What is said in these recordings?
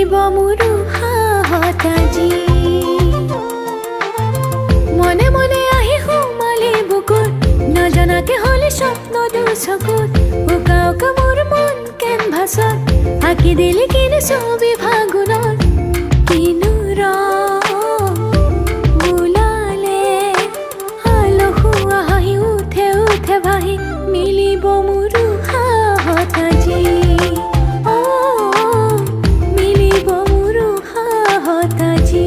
মিলিব মোৰো সাহত আজি মনে মনে আহি সোমালি বুকুত নজনাকে হলে স্বপ্ন দুচকুত উকা উকা মোৰ মন কেনভাছত আঁকি দিলি কিনো ছবি ফাগুনত কিনো ৰং বোলালে আলসুৱা হাঁহি উঠে উঠে ভাহি মিলিব মোৰো সাহত আজি মিলিব মোৰো সাহত আজি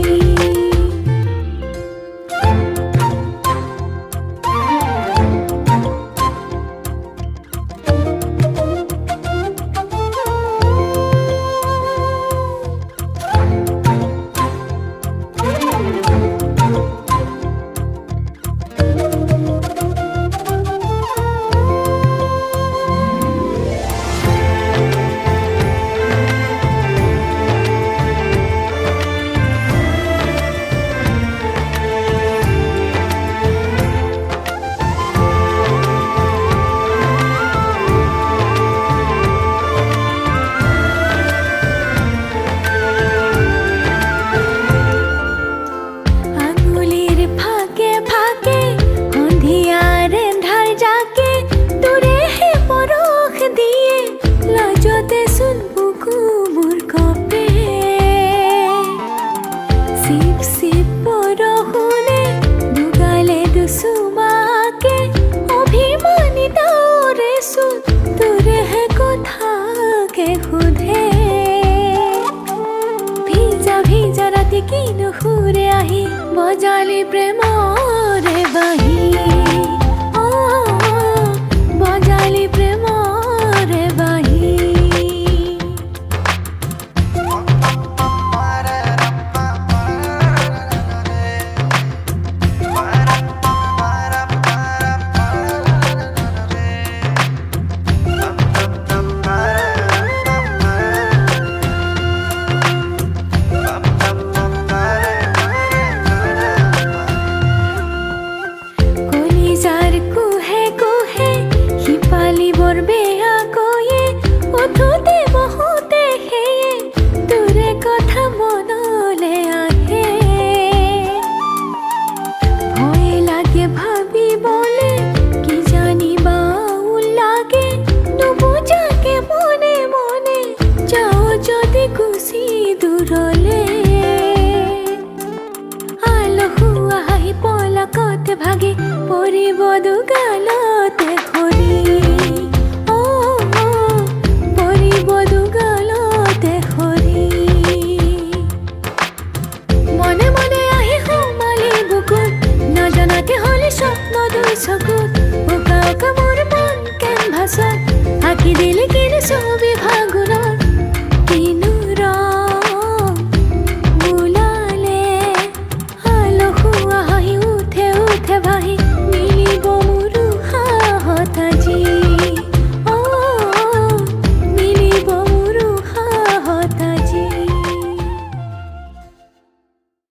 ভিজা ভিজা ৰাতি কিনো সুৰে আহি বজালি প্ৰেম